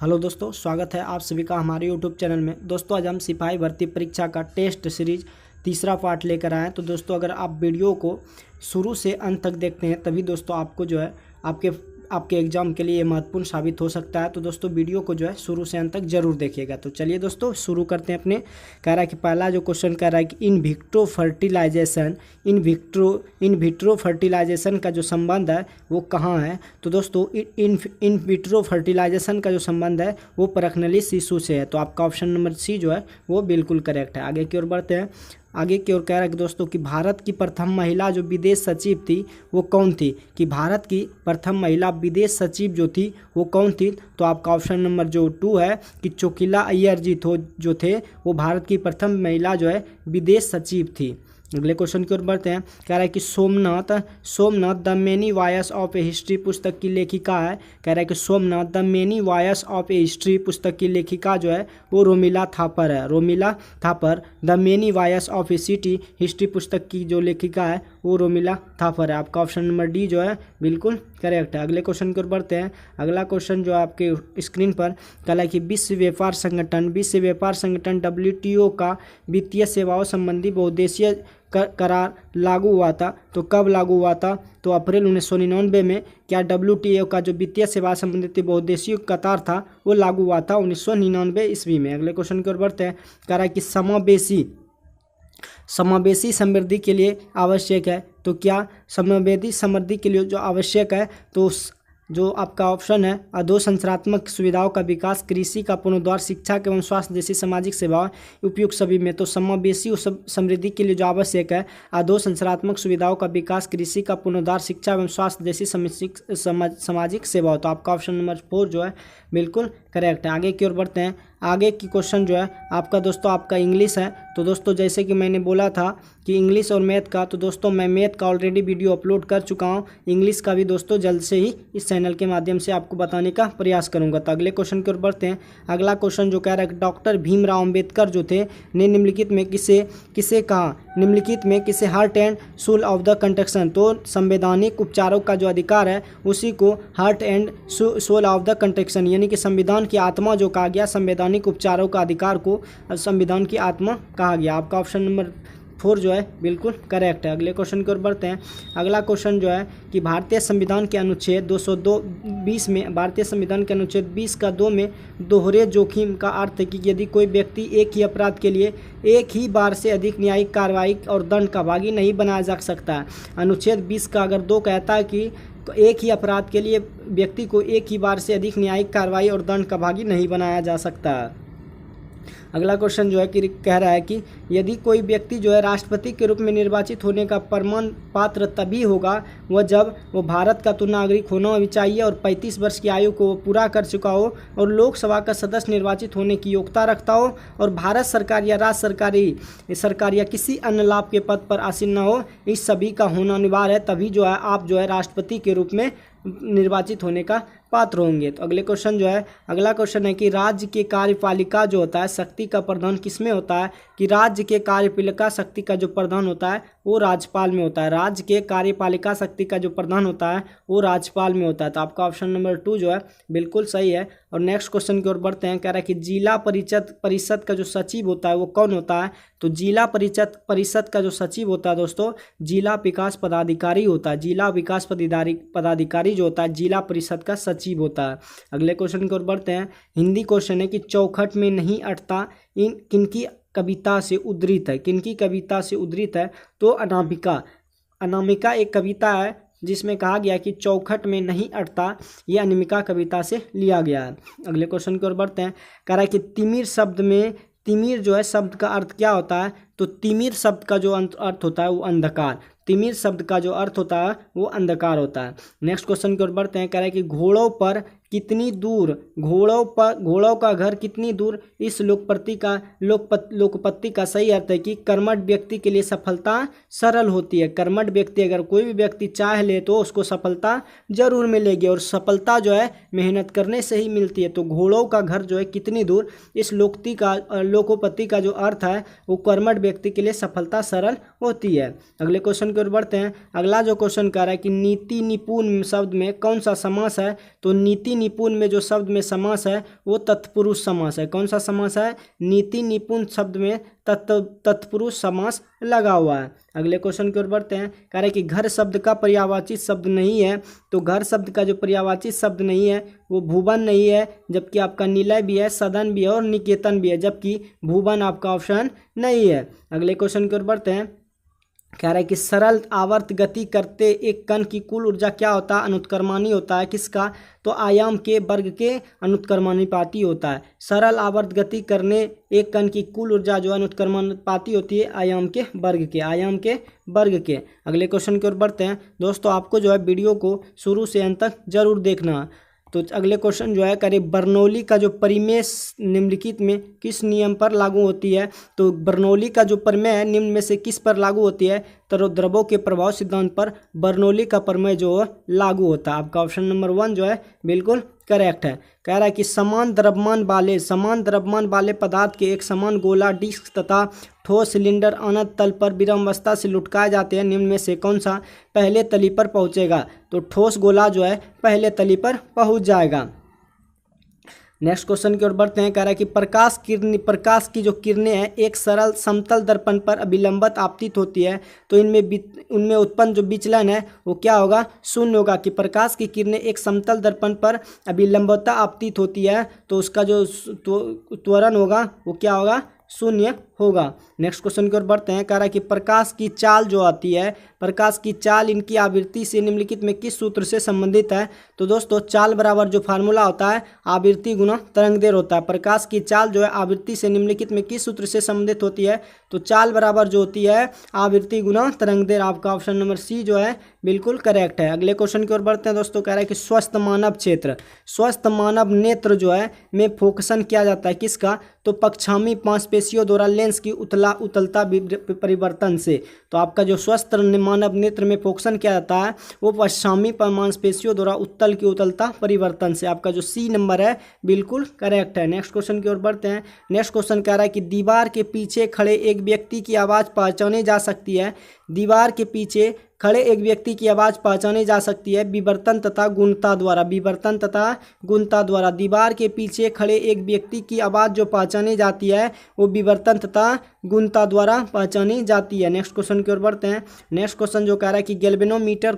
Hello दोस्तों, स्वागत है आप सभी का हमारे यूट्यूब चैनल में। दोस्तों आज हम सिपाही भर्ती परीक्षा का टेस्ट सीरीज तीसरा पार्ट लेकर आए हैं। तो दोस्तों अगर आप वीडियो को शुरू से अंत तक देखते हैं तभी दोस्तों आपको जो है आपके एग्ज़ाम के लिए ये महत्वपूर्ण साबित हो सकता है। तो दोस्तों वीडियो को जो है शुरू से अंत तक जरूर देखिएगा। तो चलिए दोस्तों शुरू करते हैं अपने। कह रहा है कि पहला जो क्वेश्चन कह रहा है कि इन विट्रो फर्टिलाइजेशन का जो संबंध है वो कहाँ है। तो दोस्तों इन विट्रो फर्टिलाइजेशन का जो संबंध है वो परखनली शिशु से है। तो आपका ऑप्शन नंबर सी जो है वो बिल्कुल करेक्ट है। आगे की ओर बढ़ते हैं। आगे की ओर कह रहा है कि दोस्तों कि भारत की प्रथम महिला जो विदेश सचिव थी वो कौन थी। कि भारत की प्रथम महिला विदेश सचिव जो थी वो कौन थी। तो आपका ऑप्शन नंबर जो 2 है कि चोकिला अय्यर जी जो थे वो भारत की प्रथम महिला जो है विदेश सचिव थी। अगले क्वेश्चन की ओर बढ़ते हैं। कह रहा है कि Somnath the many wires of A history पुस्तक की लेखिका है। कह रहा है कि Somnath the many wires of A history पुस्तक की लेखिका जो है वो रोमिला थापर है। Romila Thapar. The many wires of A city history पुस्तक की जो लेखिका है वो रोमिला थापर है। आपका ऑप्शन नंबर डी जो है बिल्कुल करेक्ट है। अगले क्वेश्चन की ओर बढ़ते हैं। अगला क्वेश्चन जो है आपके स्क्रीन पर कह रहा है कि विश्व व्यापार संगठन WTO का वित्तीय सेवाओं संबंधी बहुउद्देशीय करार लागू हुआ था। तो कब लागू हुआ था। तो अप्रैल 1999 में। क्या WTO का जो वित्तीय सेवा संबंधित बहुउद्देशीय करार था वो लागू हुआ था 1999 ईस्वी में। अगले क्वेश्चन की ओर बढ़ते हैं। कह रहा है कि समावेशी समृद्धि के लिए आवश्यक है। तो क्या समावेशी समृद्धि के लिए जो आवश्यक है तो जो आपका ऑप्शन है अधोसंरचनात्मक सुविधाओं का विकास, कृषि का पुनरुद्धार, शिक्षा एवं स्वास्थ्य जैसी सामाजिक सेवाएं उपयुक्त सभी में। तो समावेशी समृद्धि के लिए जो आवश्यक है अधोसंरचनात्मक सुविधाओं का विकास, कृषि का पुनरुद्धार, शिक्षा एवं स्वास्थ्य जैसी सामाजिक सेवाओं। तो आपका ऑप्शन नंबर 4 जो है बिल्कुल करेक्ट है। आगे की ओर बढ़ते हैं। आगे की क्वेश्चन जो है आपका इंग्लिश है। तो दोस्तों जैसे कि मैंने बोला था कि इंग्लिश और मैथ का, तो दोस्तों मैं मैथ का ऑलरेडी वीडियो अपलोड कर चुका हूं। इंग्लिश का भी दोस्तों जल्द से ही इस चैनल के माध्यम से आपको बताने का प्रयास करूंगा। तो अगले क्वेश्चन की ओर बढ़ते हैं। अगला क्वेश्चन जो कह रहा है कि डॉक्टर भीमराव अम्बेडकर जो थे ने निम्नलिखित में किसे कहा। निम्नलिखित में किसे heart and soul of the construction. तो संवैधानिक उपचारों का जो अधिकार है उसी को heart and soul of the construction यानी कि संविधान की आत्मा जो कहा गया, संवैधानिक उपचारों का अधिकार को संविधान की आत्मा कहा गया। आपका ऑप्शन नंबर 4 जो है बिल्कुल करेक्ट है। अगले क्वेश्चन की ओर बढ़ते हैं। अगला क्वेश्चन जो है कि भारतीय संविधान के अनुच्छेद 220 में, भारतीय संविधान के अनुच्छेद 20 का 2 में दोहरे जोखिम का अर्थ है कि यदि कोई व्यक्ति एक ही अपराध के लिए एक ही बार से अधिक न्यायिक कार्रवाई और दंड का भागी नहीं बनाया जा सकता है। अनुच्छेद 20 का अगर 2 कहता है कि एक ही अपराध के लिए व्यक्ति को एक ही बार से अधिक न्यायिक कार्रवाई और दंड का भागी नहीं बनाया जा सकता है। अगला क्वेश्चन जो है कि कह रहा है कि यदि कोई व्यक्ति जो है राष्ट्रपति के रूप में निर्वाचित होने का प्रमाण पात्र तभी होगा वह जब वो भारत का तो नागरिक होना भी चाहिए और 35 वर्ष की आयु को पूरा कर चुका हो और लोकसभा का सदस्य निर्वाचित होने की योग्यता रखता हो और भारत सरकार या राज्य सरकार या किसी अन्य लाभ के पद पर आसीन न हो। इस सभी का होना अनिवार्य है, तभी जो है आप जो है राष्ट्रपति के रूप में निर्वाचित होने का पात्र होंगे। तो अगला क्वेश्चन है कि राज्य के कार्यपालिका जो होता है शक्ति का प्रधान किसमें होता है। कि राज्य के कार्यपालिका शक्ति का जो प्रधान होता है वो राज्यपाल में होता है। राज्य के कार्यपालिका शक्ति का जो प्रधान होता है वो राज्यपाल में होता है। तो आपका ऑप्शन नंबर 2 जो है बिल्कुल सही है। और नेक्स्ट क्वेश्चन की ओर बढ़ते हैं। कह रहा है कि जिला परिषद का जो सचिव होता है वो कौन होता है। तो जिला परिषद का जो सचिव होता है दोस्तों जिला विकास पदाधिकारी होता है। जिला विकास पदाधिकारी जो होता है जिला परिषद का सचिव होता है। अगले क्वेश्चन की ओर बढ़ते हैं। हिंदी क्वेश्चन है कि चौखट में नहीं अटता किनकी कविता से उद्धृत है। तो अनामिका एक कविता है जिसमें कहा गया कि चौखट में नहीं अटता, ये अनामिका कविता से लिया गया है। अगले क्वेश्चन की ओर बढ़ते हैं। कह रहा है कि तिमिर जो है शब्द का अर्थ क्या होता है। तो तिमिर शब्द का जो अर्थ होता है वो अंधकार। तिमिर शब्द का जो अर्थ होता है वो अंधकार होता है। नेक्स्ट क्वेश्चन की ओर बढ़ते हैं। कह रहा है कि घोड़ों का घर कितनी दूर। इस लोकपत्ति का सही अर्थ है कि कर्मठ व्यक्ति के लिए सफलता सरल होती है। कर्मठ व्यक्ति अगर कोई भी व्यक्ति चाह ले तो उसको सफलता जरूर मिलेगी और सफलता जो है मेहनत करने से ही मिलती है। तो घोड़ों का घर जो है कितनी दूर, इस लोकोपत्ति का जो अर्थ है वो कर्मठ व्यक्ति के लिए सफलता सरल होती है। अगले क्वेश्चन की ओर बढ़ते हैं। अगला जो क्वेश्चन कह रहा है कि नीति निपुण शब्द में कौन सा समास है। तो नीति निपुण में जो शब्द में समास है वो तत्पुरुष समास है। कौन सा समास है? नीति निपुण शब्द में तत्पुरुष समास लगा हुआ है। अगले क्वेश्चन की ओर बढ़ते हैं। कह रहे हैं कि घर शब्द का पर्यायवाची शब्द नहीं है, तो घर शब्द का जो पर्यायवाची शब्द नहीं है वो भुवन नहीं है, जबकि आपका निलय भी है, सदन भी है और निकेतन भी है, जबकि भुवन आपका ऑप्शन नहीं है। अगले क्वेश्चन की ओर बढ़ते हैं। कह रहा है कि सरल आवर्त गति करते एक कण की कुल ऊर्जा क्या होता है? अनुत्क्रमणी होता है। किसका? तो आयाम के वर्ग के अनुत्क्रमणिपाती होता है। सरल आवर्त गति करने एक कण की कुल ऊर्जा जो अनुत्क्रमणिपाती होती है आयाम के वर्ग के। अगले क्वेश्चन की ओर बढ़ते हैं। दोस्तों आपको जो है वीडियो को शुरू से अंत तक जरूर देखना है। तो अगले क्वेश्चन जो है करे बर्नौली का जो परिमेय निम्नलिखित में किस नियम पर लागू होती है? तो बर्नौली का जो प्रमेय है निम्न में से किस पर लागू होती है? तो द्रवों के प्रभाव सिद्धांत पर बर्नौली का प्रमेय जो है लागू होता है। आपका ऑप्शन नंबर 1 जो है बिल्कुल करेक्ट है। कह रहा है कि समान द्रव्यमान वाले पदार्थ के एक समान गोला डिस्क तथा ठोस सिलेंडर अनंत तल पर विरामावस्था से लुढ़काए जाते हैं। निम्न में से कौन सा पहले तली पर पहुंचेगा? तो ठोस गोला जो है पहले तली पर पहुंच जाएगा। नेक्स्ट क्वेश्चन की ओर बढ़ते हैं। कह रहा है कि प्रकाश की जो किरणें हैं एक सरल समतल दर्पण पर अभिलंबित आपतित होती है, तो उनमें उत्पन्न जो विचलन है वो क्या होगा? शून्य होगा। कि प्रकाश की किरणें एक समतल दर्पण पर अभिलंबता आपतित होती है तो उसका जो त्वरण होगा वो क्या होगा? शून्य होगा। नेक्स्ट क्वेश्चन की ओर बढ़ते हैं। कह रहा है कि प्रकाश की चाल जो आती है, प्रकाश की चाल इनकी आवृत्ति से निम्नलिखित में किस सूत्र से संबंधित है? तो दोस्तों चाल बराबर जो फार्मूला होता है आवृत्ति गुना तरंगदैर्घ्य होता है। प्रकाश की चाल जो है आवृत्ति से निम्नलिखित में किस सूत्र से संबंधित होती है? तो चाल बराबर जो होती है आवृत्ति गुना तरंगदैर्घ्य। आपका ऑप्शन नंबर सी जो है बिल्कुल करेक्ट है। अगले क्वेश्चन की ओर बढ़ते हैं। दोस्तों कह रहा है कि स्वस्थ मानव नेत्र जो है में फोकसन किया जाता है। किसका? तो पक्षामी मांसपेशियों द्वारा लेंस की उतलता परिवर्तन से। तो आपका जो स्वस्थ मानव नेत्र में फोकसन किया जाता है वो पश्चामी मांसपेशियों द्वारा उत्तल की उतलता परिवर्तन से। आपका जो सी नंबर है बिल्कुल करेक्ट है। नेक्स्ट क्वेश्चन की ओर बढ़ते हैं। नेक्स्ट क्वेश्चन कह रहा है कि दीवार के पीछे खड़े एक व्यक्ति की आवाज़ पहचानी जा सकती है। दीवार के पीछे खड़े एक व्यक्ति की आवाज़ पहचानी जा सकती है विवर्तन तथा गुणता द्वारा। दीवार के पीछे खड़े एक व्यक्ति की आवाज़ जो पहचानी जाती है वो विवर्तन तथा गुणता द्वारा पहचानी जाती है। नेक्स्ट क्वेश्चन की ओर बढ़ते हैं। नेक्स्ट क्वेश्चन जो कह रहा है कि गैल्वेनोमीटर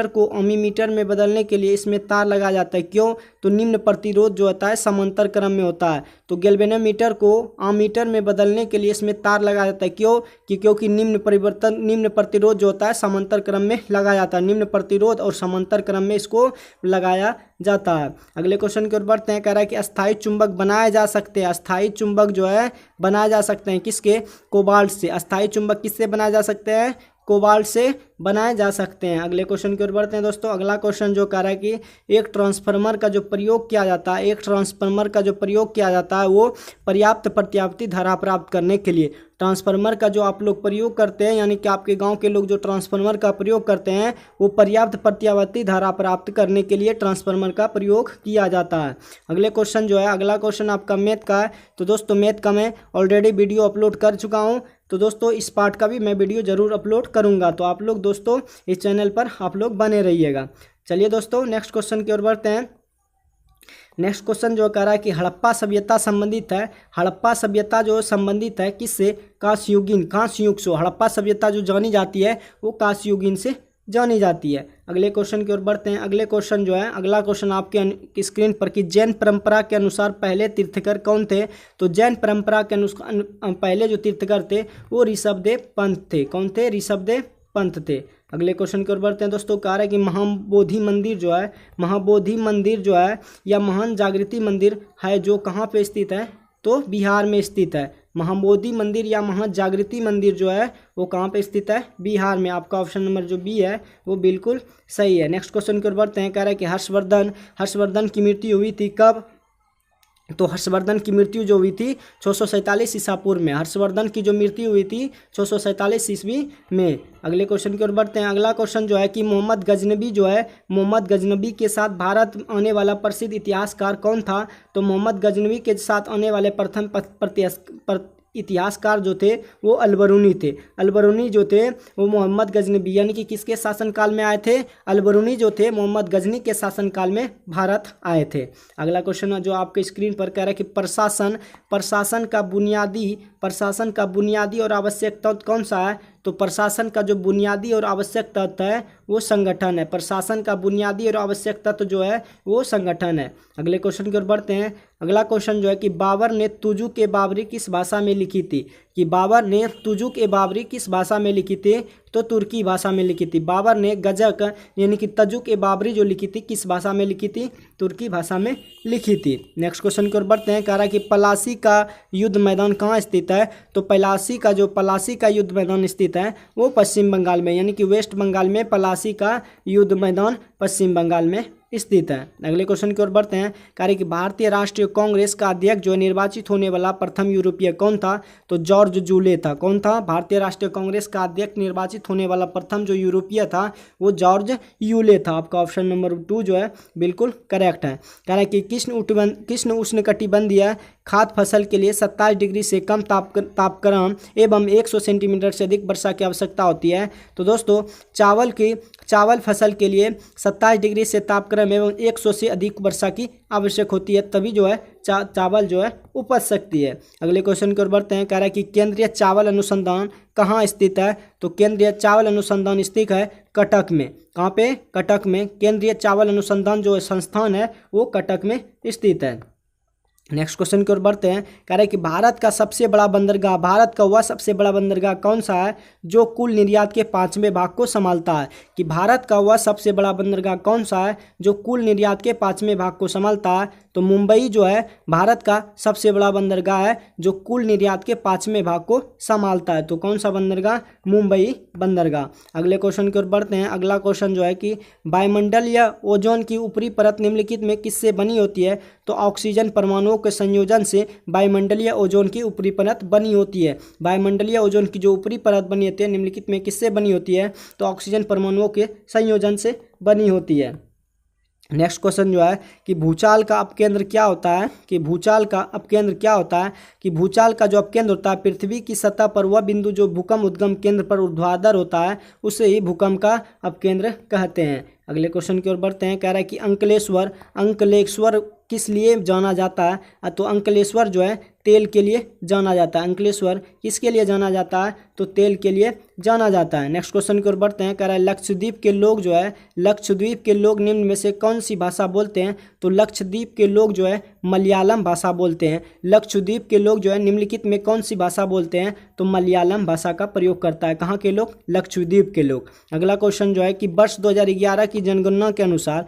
को अमीमीटर में बदलने के लिए इसमें तार लगाया जाता है। क्यों? तो निम्न प्रतिरोध जो होता है समांतर क्रम में होता है। तो गैल्वेनोमीटर को अमीटर में बदलने के लिए इसमें तार लगाया जाता है। क्यों? क्योंकि निम्न प्रतिरोध जो होता है समांतर क्रम में लगाया जाता है। निम्न प्रतिरोध और समांतर क्रम में इसको लगाया जाता है। अगले क्वेश्चन की ओर बढ़ते हैं। कह रहा है कि अस्थायी चुंबक बनाए जा सकते हैं। अस्थायी चुंबक जो है बनाए जा सकते हैं किसके? कोबाल्ट से। अस्थायी चुंबक किससे बनाए जा सकते हैं? कोबाल्ट से बनाए जा सकते हैं। अगले क्वेश्चन की ओर बढ़ते हैं। दोस्तों अगला क्वेश्चन जो कह रहा है कि एक ट्रांसफार्मर का जो प्रयोग किया जाता है वो पर्याप्त प्रत्यावर्ती धारा प्राप्त करने के लिए। ट्रांसफार्मर का जो आप लोग प्रयोग करते हैं यानी कि आपके गांव के लोग जो ट्रांसफार्मर का प्रयोग करते हैं वो पर्याप्त प्रत्यावर्ती धारा प्राप्त करने के लिए ट्रांसफार्मर का प्रयोग किया जाता है। अगला क्वेश्चन आपका मैथ का है। तो दोस्तों मैथ का मैं ऑलरेडी वीडियो अपलोड कर चुका हूँ, तो दोस्तों इस पार्ट का भी मैं वीडियो जरूर अपलोड करूंगा। तो आप लोग दोस्तों इस चैनल पर आप लोग बने रहिएगा। चलिए दोस्तों नेक्स्ट क्वेश्चन की ओर बढ़ते हैं। नेक्स्ट क्वेश्चन जो कह रहा है कि हड़प्पा सभ्यता संबंधित है। हड़प्पा सभ्यता जो संबंधित है किससे? कांस्य युग से। हड़प्पा सभ्यता जो जानी जाती है वो कांस्य युगीन से जानी जाती है। अगले क्वेश्चन की ओर बढ़ते हैं। अगला क्वेश्चन आपके स्क्रीन पर कि जैन परंपरा के अनुसार पहले तीर्थकर कौन थे? तो जैन परंपरा के अनुसार पहले जो तीर्थकर थे वो ऋषभदेव पंत थे। कौन थे? ऋषभदेव पंत थे। अगले क्वेश्चन की ओर बढ़ते हैं। दोस्तों कह रहा है कि महाबोधि मंदिर जो है या महान जागृति मंदिर है जो कहाँ पे स्थित है? तो बिहार में स्थित है। महाबोधि मंदिर या महाजागृति मंदिर जो है वो कहाँ पे स्थित है? बिहार में। आपका ऑप्शन नंबर जो बी है वो बिल्कुल सही है। नेक्स्ट क्वेश्चन की ओर बढ़ते हैं। कह रहा है कि हर्षवर्धन की मृत्यु हुई थी कब? तो हर्षवर्धन की मृत्यु जो हुई थी 647 ईसा पूर्व में। हर्षवर्धन की जो मृत्यु हुई थी 647 ईस्वी में। अगले क्वेश्चन की ओर बढ़ते हैं। अगला क्वेश्चन जो है कि मोहम्मद गजनबी के साथ भारत आने वाला प्रसिद्ध इतिहासकार कौन था? तो मोहम्मद गजनबी के साथ आने वाले प्रथम इतिहासकार जो थे वो अलबरूनी थे। अलबरूनी जो थे वो मोहम्मद गजनबी यानी कि किसके शासनकाल में आए थे? अलबरूनी जो थे मोहम्मद गजनी के शासनकाल में भारत आए थे। अगला क्वेश्चन है जो आपके स्क्रीन पर कह रहा है कि प्रशासन का बुनियादी और आवश्यक तत्व कौन सा है? तो प्रशासन का जो बुनियादी और आवश्यक तत्व है वो संगठन है। प्रशासन का बुनियादी और आवश्यक तत्व जो है वो संगठन है। अगले क्वेश्चन की ओर बढ़ते हैं। अगला क्वेश्चन जो है कि बाबर ने तुजुक ए बाबरी किस भाषा में लिखी थी? कि बाबर ने तुजुक ए बाबरी किस भाषा में लिखी थी? तो तुर्की भाषा में लिखी थी। बाबर ने गजक यानी कि तजुक ए बाबरी जो लिखी थी किस भाषा में लिखी थी? तुर्की भाषा में लिखी थी। नेक्स्ट क्वेश्चन की ओर बढ़ते हैं। कह रहा है कि पलासी का युद्ध मैदान कहाँ स्थित है? तो पलासी का युद्ध मैदान स्थित है वो पश्चिम बंगाल में, यानी कि वेस्ट बंगाल में पलासी का युद्ध मैदान पश्चिम बंगाल में स्थित है। अगले क्वेश्चन की ओर बढ़ते हैं। कार्य कि भारतीय राष्ट्रीय कांग्रेस का अध्यक्ष जो निर्वाचित होने वाला प्रथम यूरोपीय कौन था? तो जॉर्ज जूले था। कौन था? भारतीय राष्ट्रीय कांग्रेस का अध्यक्ष निर्वाचित होने वाला प्रथम जो यूरोपीय था वो जॉर्ज यूले था। आपका ऑप्शन नंबर 2 जो है बिल्कुल करेक्ट है। कह रहा है कि कृष्ण उष्णकटिबंधीय खाद्य फसल के लिए 27 डिग्री से कम तापक्रम एवं 100 सेंटीमीटर से अधिक वर्षा की आवश्यकता होती है। तो दोस्तों चावल फसल के लिए 27 डिग्री से तापक्रम एवं 100 से अधिक वर्षा की आवश्यक होती है, तभी जो है चावल जो है उपज सकती है। अगले क्वेश्चन की ओर बढ़ते हैं। कह रहा है कि केंद्रीय चावल अनुसंधान कहाँ स्थित है? तो केंद्रीय चावल अनुसंधान स्थित है कटक में। कहाँ पे? कटक में। केंद्रीय चावल अनुसंधान जो संस्थान है वो कटक में स्थित है। नेक्स्ट क्वेश्चन की ओर बढ़ते हैं। कह रहे हैं कि भारत का वह सबसे बड़ा बंदरगाह कौन सा है जो कुल निर्यात के 5वें भाग को संभालता है? कि भारत का वह सबसे बड़ा बंदरगाह कौन सा है जो कुल निर्यात के 5वें भाग को संभालता है? तो मुंबई जो है भारत का सबसे बड़ा बंदरगाह है जो कुल निर्यात के 5वें भाग को संभालता है। तो कौन सा बंदरगाह? मुंबई बंदरगाह। अगले क्वेश्चन की ओर बढ़ते हैं। अगला क्वेश्चन जो है कि वायुमंडल या ओजोन की ऊपरी परत निम्नलिखित में किससे बनी होती है? तो ऑक्सीजन परमाणुओं के संयोजन से वायुमंडलीय ओजोन की ऊपरी परत बनी होती है। वायुमंडलीय ओजोन की जो ऊपरी परत बनी होती है निम्नलिखित में किससे बनी होती है? तो ऑक्सीजन परमाणुओं के संयोजन से बनी होती है। नेक्स्ट क्वेश्चन जो है कि भूचाल का अपकेंद्र क्या होता है? कि भूचाल का अपकेंद्र क्या होता है? कि भूचाल का जो अपकेंद्र होता है पृथ्वी की सतह पर वह बिंदु जो भूकंप उद्गम केंद्र पर ऊर्ध्वाधर होता है उसे ही भूकंप का अपकेंद्र कहते हैं। अगले क्वेश्चन की ओर बढ़ते हैं। कह रहा है कि अंकलेश्वर किस लिए जाना जाता है? तो अंकलेश्वर जो है तेल के लिए जाना जाता है। अंकलेश्वर किसके लिए जाना जाता है? तो तेल के लिए जाना जाता है। नेक्स्ट क्वेश्चन की ओर बढ़ते हैं। कह रहा है लक्षद्वीप के लोग निम्न में से कौन सी भाषा बोलते हैं? तो लक्षद्वीप के लोग जो है मलयालम भाषा बोलते हैं। लक्षद्वीप के लोग जो है निम्नलिखित में कौन सी भाषा बोलते हैं? तो मलयालम भाषा का प्रयोग करता है। कहाँ के लोग? लक्षद्वीप के लोग। अगला क्वेश्चन जो है कि वर्ष 2011 की जनगणना के अनुसार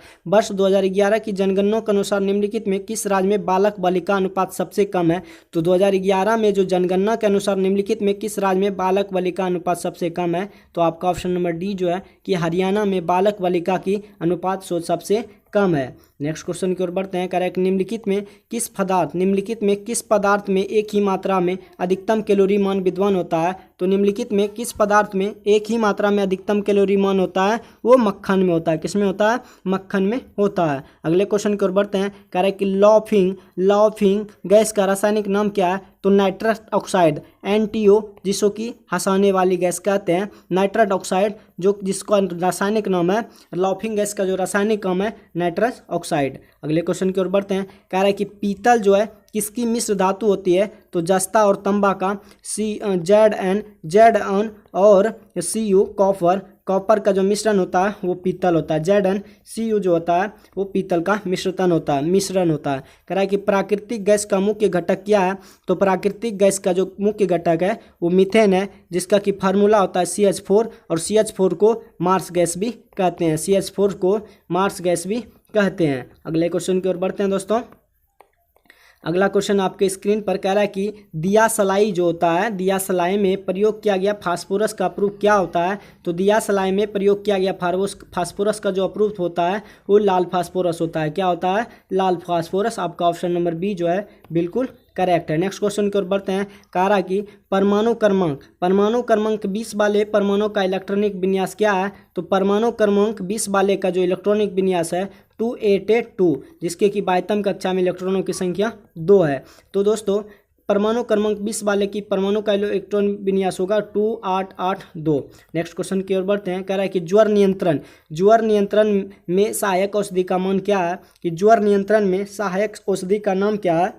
निम्नलिखित में किस राज्य में बालक बालिका अनुपात सबसे कम है? तो 2011 में जो जनगणना के अनुसार निम्नलिखित में किस राज्य में बालक बालिका अनुपात सबसे कम है? तो आपका ऑप्शन नंबर डी जो है कि हरियाणा में बालक बालिका की अनुपात सबसे कम है। नेक्स्ट क्वेश्चन की ओर बढ़ते हैं। करेक्ट निम्नलिखित में किस पदार्थ में एक ही मात्रा में अधिकतम कैलोरी मान विद्यमान होता है? तो निम्नलिखित में किस पदार्थ में एक ही मात्रा में अधिकतम कैलोरी मान होता है? वो मक्खन में होता है। किसमें होता है? मक्खन में होता है। अगले क्वेश्चन की ओर बढ़ते हैं। कह रहे हैं कि लॉफिंग गैस का रासायनिक नाम क्या है? तो नाइट्रस ऑक्साइड NTO जिसको कि हंसाने वाली गैस कहते हैं। नाइट्रस ऑक्साइड जिसका रासायनिक नाम है, लॉफिंग गैस का जो रासायनिक नाम है नाइट्रस ऑक्साइड। अगले क्वेश्चन की ओर बढ़ते हैं। कह रहा है कि पीतल जो है किसकी मिश्र धातु होती है? तो जस्ता और तंबा का Zn और Cu कॉपर का जो मिश्रण होता है वो पीतल होता है। Zn Cu जो होता है वो पीतल का मिश्रण होता है। कह रहा है कि प्राकृतिक गैस का मुख्य घटक क्या है? तो प्राकृतिक गैस का जो मुख्य घटक है वो मीथेन है, जिसका कि फार्मूला होता है CH4 और CH4 को मार्स गैस भी कहते हैं। CH4 को मार्स गैस भी कहते हैं। अगले क्वेश्चन की ओर बढ़ते हैं दोस्तों। अगला क्वेश्चन आपके स्क्रीन पर कह रहा है कि दिया सलाई जो होता है, दिया सलाई में प्रयोग किया गया फास्फोरस का अप्रूव क्या होता है? तो दिया सलाई में प्रयोग किया गया फास्फोरस का जो अप्रूव होता है वो लाल फास्फोरस होता है। क्या होता है? लाल फास्फोरस। आपका ऑप्शन नंबर बी जो है बिल्कुल करेक्ट है। नेक्स्ट क्वेश्चन की ओर बढ़ते हैं। कह रहा कि परमाणु क्रमांक 20 वाले परमाणु का इलेक्ट्रॉनिक विन्यास क्या है? तो परमाणु क्रमांक 20 वाले का जो इलेक्ट्रॉनिक विन्यास है 2882, जिसके कि 22वीं कक्षा में इलेक्ट्रॉनों की संख्या 2 है। तो दोस्तों परमाणु क्रमांक 20 वाले की परमाणु का इलेक्ट्रॉन विन्यास होगा 2882। नेक्स्ट क्वेश्चन की ओर बढ़ते हैं। कह रहा है कि ज्वर नियंत्रण में सहायक औषधि का मान क्या है, कि ज्वर नियंत्रण में सहायक औषधि का नाम क्या है,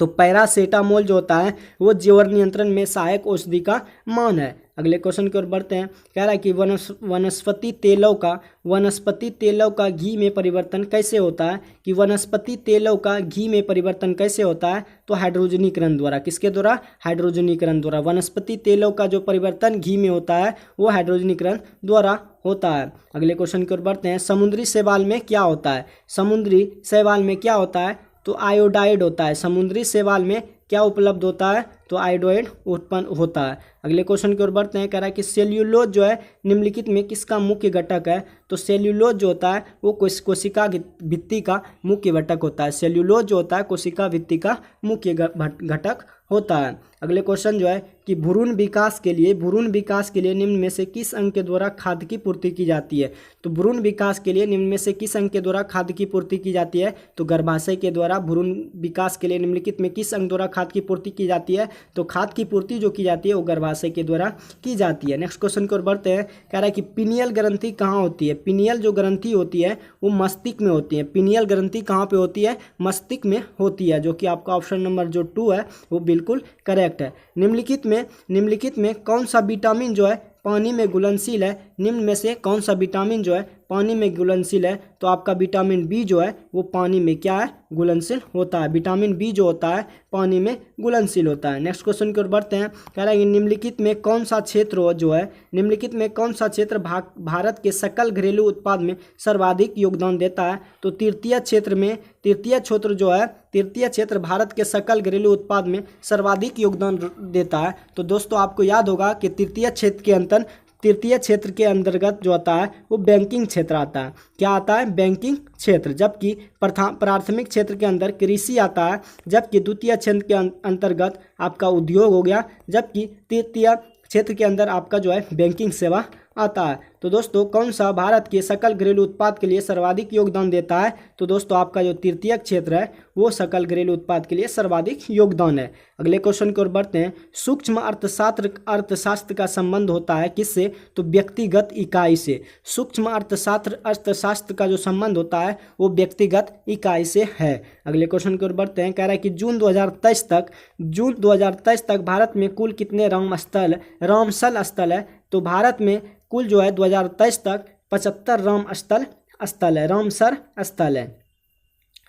तो पैरासेटामोल जो होता है वो ज्वर नियंत्रण में सहायक औषधि का मान है। अगले क्वेश्चन की ओर बढ़ते हैं। कह रहा है कि वनस्पति तेलों का घी में परिवर्तन कैसे होता है, कि वनस्पति तेलों का घी में परिवर्तन कैसे होता है, तो हाइड्रोजनीकरण द्वारा। किसके द्वारा? हाइड्रोजनीकरण द्वारा। वनस्पति तेलों का जो परिवर्तन घी में होता है वो हाइड्रोजनीकरण द्वारा होता है। अगले क्वेश्चन की ओर बढ़ते हैं। समुद्री शैवाल में क्या होता है, समुद्री शैवाल में क्या होता है, तो आयोडाइड होता है। समुद्री शैवाल में क्या उपलब्ध होता है, तो आयोडाइड उत्पन्न होता है। अगले क्वेश्चन की ओर बढ़ते हैं। कह रहा है कि सेल्यूलोज जो है निम्नलिखित में किसका मुख्य घटक है, तो सेल्यूलोज जो होता है वो कोशिका भित्ति का मुख्य घटक होता है। सेल्यूलोज जो होता है कोशिका भित्ति का मुख्य घटक होता है। अगले क्वेश्चन जो है कि भ्रूण विकास के लिए निम्न में से किस अंग के द्वारा खाद्य की पूर्ति की जाती है, तो भ्रूण विकास के लिए निम्न में से किस अंग के द्वारा खाद्य की पूर्ति की जाती है, तो गर्भाशय के द्वारा। भ्रूण विकास के लिए निम्नलिखित में किस अंग द्वारा खाद्य की पूर्ति की जाती है, तो खाद्य की पूर्ति जो की जाती है वो गर्भाशय के द्वारा की जाती है। नेक्स्ट क्वेश्चन की ओर बढ़ते हैं। कह रहा है कि पिनियल ग्रंथि कहाँ होती है, पिनियल जो ग्रंथि होती है वो मस्तिष्क में होती है। पिनियल ग्रंथि कहाँ पे होती है, मस्तिष्क में होती है, जो कि आपका ऑप्शन नंबर जो 2 है वो बिल्कुल करेक्ट है। निम्नलिखित में कौन सा विटामिन जो है पानी में घुलनशील है, निम्न में से कौन सा विटामिन जो है पानी में घुलनशील है, तो आपका विटामिन बी जो है वो पानी में क्या है, घुलनशील होता है। विटामिन बी जो होता है पानी में घुलनशील होता है। नेक्स्ट क्वेश्चन की ओर बढ़ते हैं। कह रहा है कि निम्नलिखित में कौन सा क्षेत्र भारत के सकल घरेलू उत्पाद में सर्वाधिक योगदान देता है, तो तृतीय क्षेत्र भारत के सकल घरेलू उत्पाद में सर्वाधिक योगदान देता है। तो दोस्तों आपको याद होगा कि तृतीय क्षेत्र के अंतर्गत जो आता है वो बैंकिंग क्षेत्र आता है। क्या आता है, बैंकिंग क्षेत्र। जबकि प्राथमिक क्षेत्र के अंदर कृषि आता है, जबकि द्वितीय क्षेत्र के अंतर्गत आपका उद्योग हो गया, जबकि तृतीय क्षेत्र के अंदर आपका जो है बैंकिंग सेवा आता है। तो दोस्तों कौन सा भारत के सकल घरेलू उत्पाद के लिए सर्वाधिक योगदान देता है, तो दोस्तों आपका जो तृतीय क्षेत्र है वो सकल घरेलू उत्पाद के लिए सर्वाधिक योगदान है। अगले क्वेश्चन की ओर बढ़ते हैं। सूक्ष्म अर्थशास्त्र का संबंध होता है किससे, तो व्यक्तिगत इकाई से। सूक्ष्म अर्थशास्त्र का जो संबंध होता है वो व्यक्तिगत इकाई से है। अगले क्वेश्चन की ओर बढ़ते हैं। कह रहा है कि जून 2023 तक भारत में कुल कितने रामसल स्थल है, तो भारत में कुल जो है 2023 तक 75 रामसर स्थल है।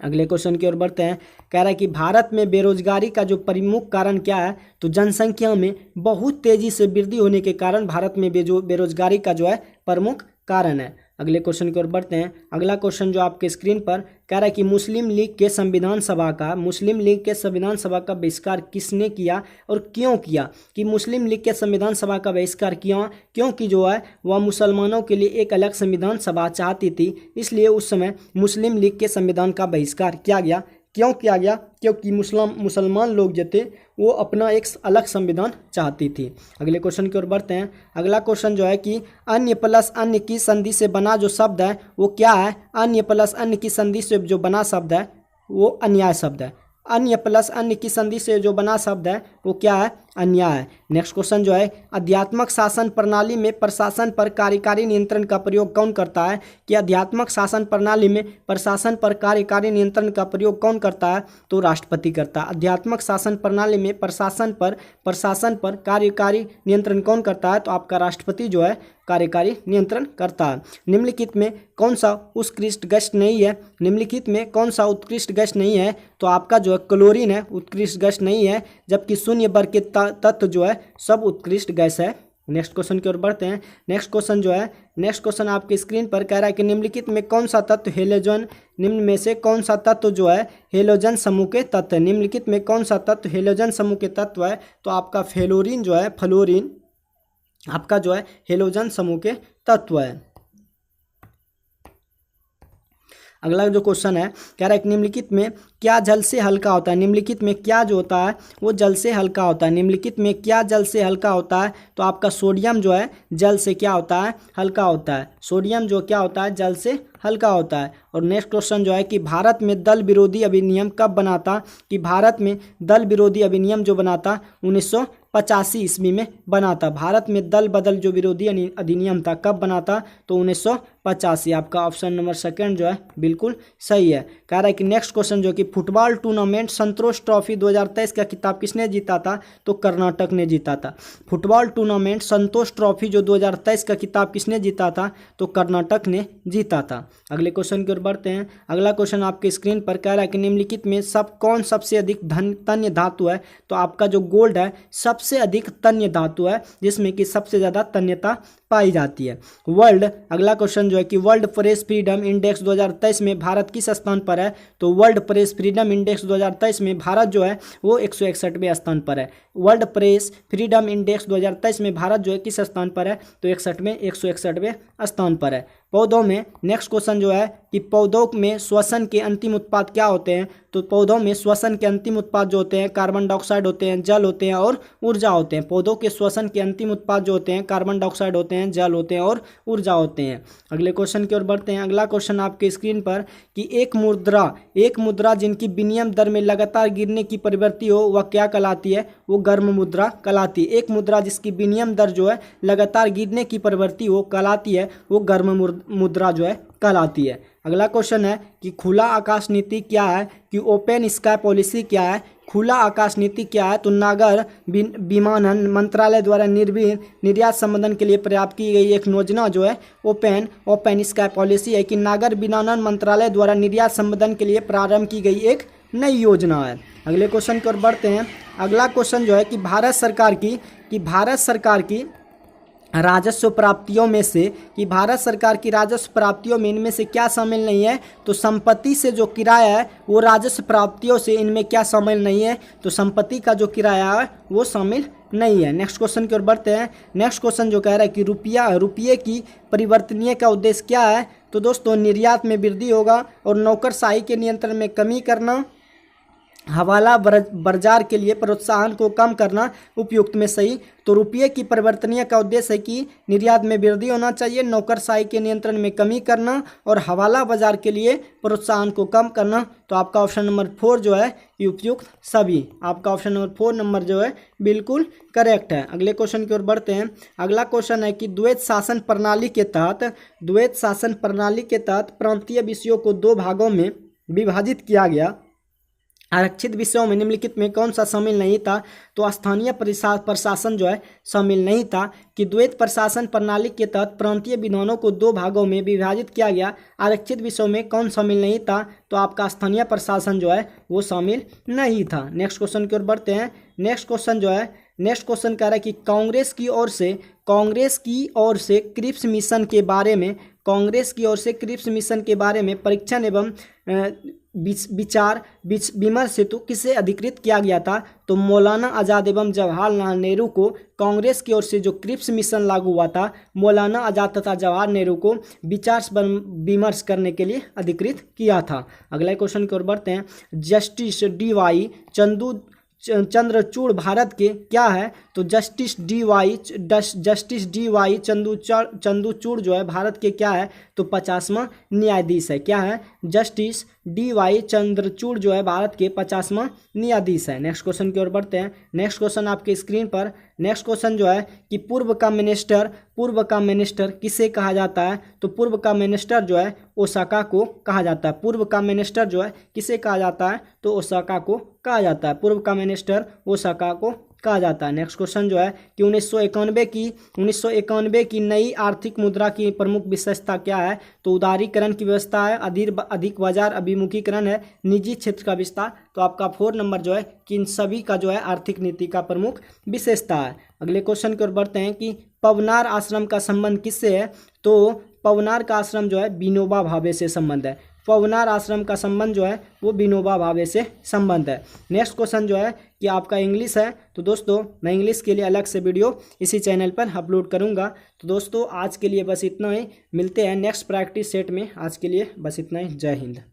अगले क्वेश्चन की ओर बढ़ते हैं। कह रहा है कि भारत में बेरोजगारी का जो प्रमुख कारण क्या है, तो जनसंख्या में बहुत तेजी से वृद्धि होने के कारण भारत में बेरोजगारी का जो है प्रमुख कारण है। अगले क्वेश्चन की ओर बढ़ते हैं। अगला क्वेश्चन जो आपके स्क्रीन पर कह रहा है कि मुस्लिम लीग के संविधान सभा का बहिष्कार किसने किया और क्यों किया, कि मुस्लिम लीग के संविधान सभा का बहिष्कार किया क्योंकि जो है वह मुसलमानों के लिए एक अलग संविधान सभा चाहती थी, इसलिए उस समय मुस्लिम लीग के संविधान का बहिष्कार किया गया। क्यों किया गया, क्योंकि मुसलमान लोग जो थे वो अपना एक अलग संविधान चाहती थी। अगले क्वेश्चन की ओर बढ़ते हैं। अगला क्वेश्चन जो है कि अन्य प्लस अन्य की संधि से बना जो शब्द है वो क्या है, अन्य प्लस अन्य की संधि से जो बना शब्द है वो अन्याय शब्द है। अन्य प्लस अन्य की संधि से जो बना शब्द है वो क्या है, अन्याय। नेक्स्ट क्वेश्चन जो है अध्यात्मक शासन प्रणाली में प्रशासन पर कार्यकारी नियंत्रण का प्रयोग कौन करता है, कि अध्यात्मक शासन प्रणाली में प्रशासन पर कार्यकारी नियंत्रण का प्रयोग कौन करता है, तो राष्ट्रपति करता है। अध्यात्मक शासन प्रणाली में प्रशासन पर कार्यकारी नियंत्रण कौन करता है, तो आपका राष्ट्रपति जो है कार्यकारी नियंत्रण करता है। निम्नलिखित में कौन सा उत्कृष्ट गैस नहीं है, तो आपका जो है क्लोरीन है, उत्कृष्ट गैस नहीं है, जबकि शून्य वर्ग के तत्व जो है सब उत्कृष्ट गैस है। नेक्स्ट क्वेश्चन की ओर बढ़ते हैं। नेक्स्ट क्वेश्चन आपके स्क्रीन पर कह रहा है कि निम्नलिखित में कौन सा तत्व निम्न में से कौन सा तत्व जो है हेलोजन समूह के तत्व है। निम्नलिखित में कौन सा तत्व हेलोजन समूह के तत्व है, तो आपका फ्लोरीन आपका जो है हेलोजन समूह के तत्व है। अगला जो क्वेश्चन है कह रहा है कि निम्नलिखित में क्या जल से हल्का होता है। निम्नलिखित में क्या जो होता है वो जल से हल्का होता है। निम्नलिखित में क्या जल से हल्का होता है, तो आपका सोडियम जो है जल से क्या होता है, हल्का होता है। सोडियम जो क्या होता है, जल से हल्का होता है। और नेक्स्ट क्वेश्चन जो है कि भारत में दल विरोधी अधिनियम कब बना था, कि भारत में दल विरोधी अधिनियम जो बना था 1985 ईस्वी में बना था। भारत में दल बदल जो विरोधी अधिनियम था कब बना था, तो 1985। आपका ऑप्शन नंबर सेकंड जो है बिल्कुल सही है। कह रहा है कि नेक्स्ट क्वेश्चन जो कि फुटबॉल टूर्नामेंट संतोष ट्रॉफी 2023 का खिताब किसने जीता था, तो कर्नाटक ने जीता था। फुटबॉल टूर्नामेंट संतोष ट्रॉफी जो 2023 का खिताब किसने जीता था, तो कर्नाटक ने जीता था। अगले क्वेश्चन की ओर बढ़ते हैं। अगला क्वेश्चन आपके स्क्रीन पर कह रहा है कि निम्नलिखित में कौन सबसे अधिक तन्य धातु है, तो आपका जो गोल्ड है सबसे अधिक तन्य धातु है, जिसमें कि सबसे ज़्यादा तन्यता पाई जाती है। अगला क्वेश्चन जो है कि वर्ल्ड प्रेस फ्रीडम इंडेक्स 2023 में भारत किस स्थान पर है, तो वर्ल्ड प्रेस फ्रीडम इंडेक्स 2023 में भारत जो है वो 161वें स्थान पर है। वर्ल्ड प्रेस फ्रीडम इंडेक्स 2023 में भारत जो है किस स्थान पर है, तो 161वें स्थान पर है। पौधों में नेक्स्ट क्वेश्चन जो है कि पौधों में श्वसन के अंतिम उत्पाद क्या होते हैं, तो पौधों में श्वसन के अंतिम उत्पाद जो होते हैं कार्बन डाइऑक्साइड होते हैं, जल होते हैं और ऊर्जा होते हैं। पौधों के श्वसन के अंतिम उत्पाद जो होते हैं कार्बन डाइऑक्साइड होते हैं, जल होते हैं और ऊर्जा होते हैं। अगले क्वेश्चन की ओर बढ़ते हैं। अगला क्वेश्चन आपके स्क्रीन पर कि एक मुद्रा जिनकी विनिमय दर में लगातार गिरने की प्रवृत्ति हो वह क्या कहलाती है, वो गर्म मुद्रा कहलाती है। एक मुद्रा जिसकी विनिमय दर जो है लगातार गिरने की प्रवृत्ति हो कहलाती है, वो गर्म मुद्रा जो है कहलाती है। अगला क्वेश्चन है कि खुला आकाश नीति क्या है, कि ओपन स्काई पॉलिसी क्या है। खुला आकाश नीति क्या है, तो नागर विमानन मंत्रालय द्वारा निर्यात संबंधन के लिए प्राप्त की गई एक योजना जो है ओपन स्काई पॉलिसी है, कि नागर विमानन मंत्रालय द्वारा निर्यात संबंधन के लिए प्रारंभ की गई एक नई योजना है। अगले क्वेश्चन की ओर बढ़ते हैं। अगला क्वेश्चन जो है कि भारत सरकार की राजस्व प्राप्तियों में से, कि भारत सरकार की राजस्व प्राप्तियों में इनमें से क्या शामिल नहीं है, तो संपत्ति से जो किराया है वो राजस्व प्राप्तियों से इनमें क्या शामिल नहीं है, तो संपत्ति का जो किराया है वो शामिल नहीं है। नेक्स्ट क्वेश्चन की ओर बढ़ते हैं। नेक्स्ट क्वेश्चन जो कह रहा है कि रुपये की परिवर्तनीय का उद्देश्य क्या है, तो दोस्तों निर्यात में वृद्धि होगा और नौकरशाही के नियंत्रण में कमी करना, हवाला बाजार के लिए प्रोत्साहन को कम करना उपयुक्त में सही। तो रुपये की परिवर्तनीय का उद्देश्य है कि निर्यात में वृद्धि होना चाहिए, नौकरशाही के नियंत्रण में कमी करना और हवाला बाजार के लिए प्रोत्साहन को कम करना। तो आपका ऑप्शन नंबर 4 जो है ये उपयुक्त सभी। आपका ऑप्शन नंबर 4 नंबर जो है बिल्कुल करेक्ट है। अगले क्वेश्चन की ओर बढ़ते हैं। अगला क्वेश्चन है कि द्वैत शासन प्रणाली के तहत प्रांतीय विषयों को 2 भागों में विभाजित किया गया। आरक्षित विषयों में निम्नलिखित में कौन सा शामिल नहीं था, तो स्थानीय प्रशासन जो है शामिल नहीं था। कि द्वैत प्रशासन प्रणाली के तहत प्रांतीय विधानों को 2 भागों में विभाजित किया गया, आरक्षित विषयों में कौन शामिल नहीं था, तो आपका स्थानीय प्रशासन जो है वो शामिल नहीं था। नेक्स्ट क्वेश्चन की ओर बढ़ते हैं। नेक्स्ट क्वेश्चन कह रहा है कि कांग्रेस की ओर से क्रिप्स मिशन के बारे में परीक्षण एवं विचार विमर्श हेतु किसे अधिकृत किया गया था, तो मौलाना आज़ाद एवं जवाहरलाल नेहरू को कांग्रेस की ओर से जो क्रिप्स मिशन लागू हुआ था, मौलाना आज़ाद तथा जवाहर नेहरू को विचार विमर्श करने के लिए अधिकृत किया था। अगला क्वेश्चन की ओर बढ़ते हैं। Justice D.Y.. चंद्रचूड़ भारत के क्या है, तो जस्टिस डी.वाई. चंद्रचूड़ जो है भारत के क्या है, तो 50वां न्यायाधीश है। क्या है, जस्टिस डी.वाई. चंद्रचूड़ जो है भारत के 50वां न्यायाधीश है। नेक्स्ट क्वेश्चन की ओर बढ़ते हैं। नेक्स्ट क्वेश्चन आपके स्क्रीन पर। नेक्स्ट क्वेश्चन जो है कि पूर्व का मिनिस्टर किसे कहा जाता है, तो पूर्व का मिनिस्टर जो है ओसाका को कहा जाता है। पूर्व का मिनिस्टर जो है किसे कहा जाता है, तो ओसाका को कहा जाता है। पूर्व का मिनिस्टर ओसाका को कहा जाता है। नेक्स्ट क्वेश्चन जो है कि 1991 की नई आर्थिक मुद्रा की प्रमुख विशेषता क्या है, तो उदारीकरण की व्यवस्था है, अधिक बाजार अभिमुखीकरण है, निजी क्षेत्र का विस्तार। तो आपका 4 नंबर जो है कि इन सभी का जो है आर्थिक नीति का प्रमुख विशेषता है। अगले क्वेश्चन की ओर बढ़ते हैं कि पवनार आश्रम का संबंध किससे है, तो पवनार का आश्रम जो है विनोबा भावे से संबंध है। पवनार आश्रम का संबंध जो है वो विनोबा भावे से संबंध है। नेक्स्ट क्वेश्चन जो है कि आपका इंग्लिश है, तो दोस्तों मैं इंग्लिश के लिए अलग से वीडियो इसी चैनल पर अपलोड करूंगा। तो दोस्तों आज के लिए बस इतना ही, मिलते हैं नेक्स्ट प्रैक्टिस सेट में। आज के लिए बस इतना ही, जय हिंद।